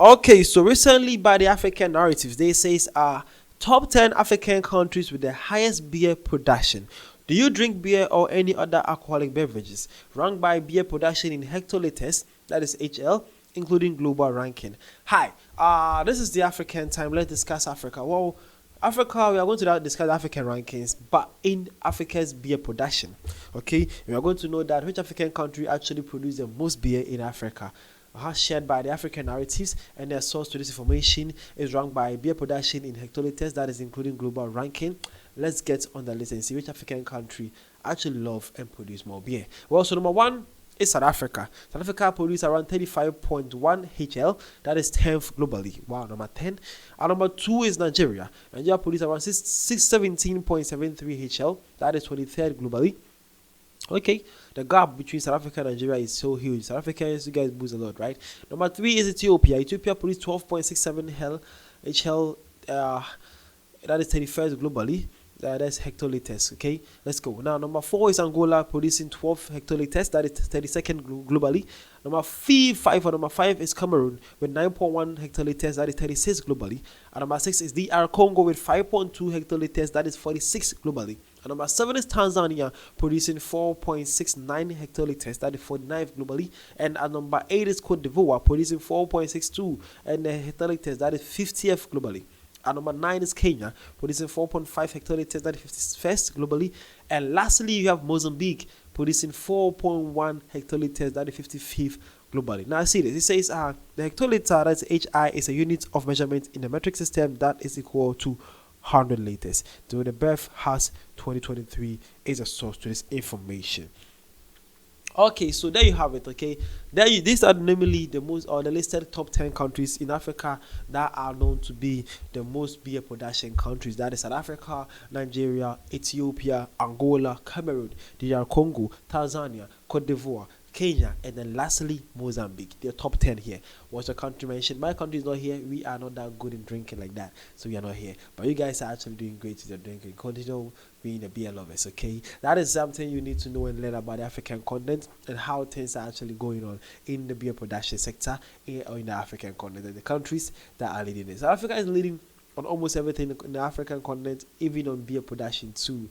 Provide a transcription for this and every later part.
Okay, so recently by the African Narratives, they says top 10 African countries with the highest beer production. Do you drink beer or any other alcoholic beverages? Ranked by beer production in hectoliters, that is HL, including global ranking. Hi, this is the African time. Let's discuss Africa. Well, Africa, we are going to discuss African rankings, but in Africa's beer production. Okay, we are going to know that which African country actually produces the most beer in Africa. Shared by the African Narratives, and their source to this information is ranked by beer production in hectoliters, that is including global ranking. Let's get on the list and see which African country actually love and produce more beer. Well, so number one is South Africa. South Africa produces around 35.1 HL, that is 10th globally. Wow, number 10. And number 2 is Nigeria. Nigeria produces around 617.73 HL, that is 23rd globally. Okay, the gap between South Africa and Nigeria is so huge. South Africans, you guys boost a lot, right? Number 3 is Ethiopia. Ethiopia produced 12.67 HL, that is 31st globally. That's hectoliters. Okay, let's go. Now, number 4 is Angola, producing 12 hectoliters, that is 32nd globally. Number 5 is Cameroon with 9.1 hectoliters, that is 36 globally. And number 6 is DR Congo with 5.2 hectoliters, that is 46 globally. And number 7 is Tanzania, producing 4.69 hectoliters, that is 49th globally. And at number 8 is Cote d'Ivoire, producing 4.62 hectoliters, that is 50th globally. And number 9 is Kenya, producing 4.5 hectoliters, that is 51st globally. And lastly, you have Mozambique, producing 4.1 hectoliters, that is 55th globally. Now, see this. It says the hectoliter, that's HI, is a unit of measurement in the metric system that is equal to 100 liters. So the Birth has 2023 is a source to this information. Okay, so there you have it. Okay, these are normally the most or the listed top 10 countries in Africa that are known to be the most beer production countries. That is South Africa, Nigeria, Ethiopia, Angola, Cameroon, DR Congo, Tanzania, Cote d'Ivoire, Kenya, and then lastly Mozambique. They're top 10 here. What's your country mentioned? My country is not here. We are not that good in drinking like that, so we are not here. But you guys are actually doing great with your drinking. Continue being a beer lovers, okay? That is something you need to know and learn about the African continent and how things are actually going on in the beer production sector or in the African continent and the countries that are leading it. South Africa is leading on almost everything in the African continent, even on beer production too.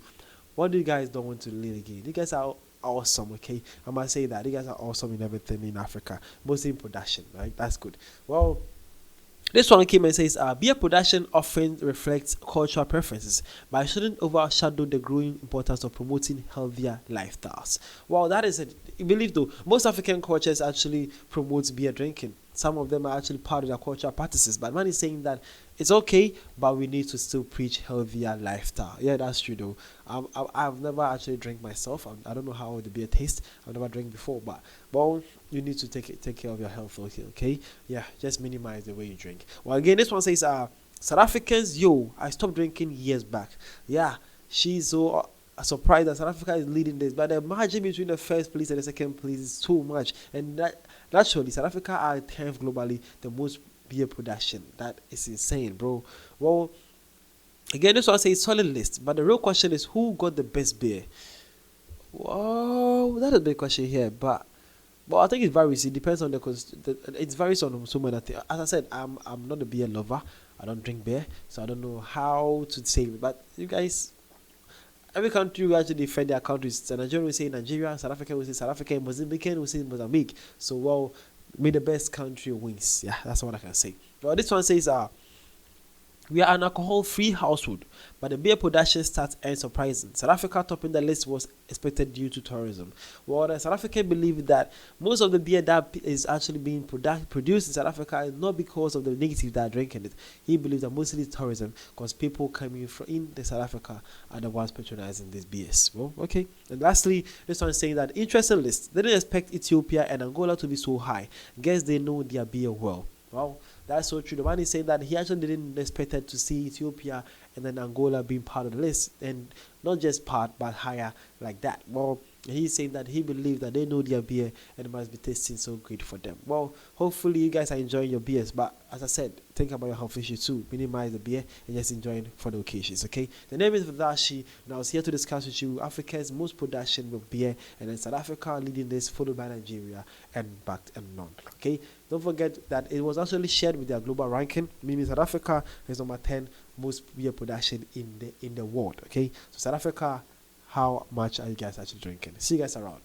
What do you guys don't want to lead again? You guys are awesome, okay? I must say that you guys are awesome in everything in Africa, mostly in production, right? That's good. Well, this one came and says beer production often reflects cultural preferences, but it shouldn't overshadow the growing importance of promoting healthier lifestyles. Well, that is I believe though most African cultures actually promote beer drinking. Some of them are actually part of their cultural practices, but man is saying that it's okay, but we need to still preach healthier lifestyle. Yeah, that's true though. I've never actually drank myself. I don't know how the beer tastes. I've never drank before, but you need to take care of your health. Okay. Yeah, just minimize the way you drink. Well, again, this one says South Africans, I stopped drinking years back. Yeah, she's so surprised that South Africa is leading this, but the margin between the first place and the second place is too much, and that naturally South Africa are 10th globally, the most beer production. That is insane, bro. Well, again, this one says solid list, but the real question is who got the best beer? Whoa, that's a big question here, but I think it varies. It depends on it varies on so many things. As I said, I'm not a beer lover. I don't drink beer, so I don't know how to say it. But you guys, every country will actually defend their countries. So Nigeria will say Nigeria, South Africa will say South Africa, Mozambique will say Mozambique. So may the best country wins. Yeah, that's what I can say. Well, this one says we are an alcohol-free household, but the beer production stats are surprising. South Africa topping the list was expected due to tourism. Well, the South African believe that most of the beer that is actually being produced in South Africa is not because of the natives that are drinking it. He believes that mostly it's tourism because people coming from in the South Africa are the ones patronizing these beers. Well, okay. And lastly, this one is saying that interesting list. They didn't expect Ethiopia and Angola to be so high. Guess they know their beer well. Well, that's so true. The man is saying that he actually didn't expect to see Ethiopia and then Angola being part of the list, and not just part, but higher like that. Well, he's saying that he believes that they know their beer and it must be tasting so great for them. Well, hopefully you guys are enjoying your beers, but as I said, think about your health issues too. Minimize the beer and just enjoy it for the occasions, okay? The name is Vadashi, and I was here to discuss with you Africa's most production of beer, and then South Africa leading this, followed by Nigeria, and backed and none, okay? Don't forget that it was actually shared with their global ranking, meaning South Africa is number 10 most beer production in the world. Okay, so South Africa, how much are you guys actually drinking? See you guys around.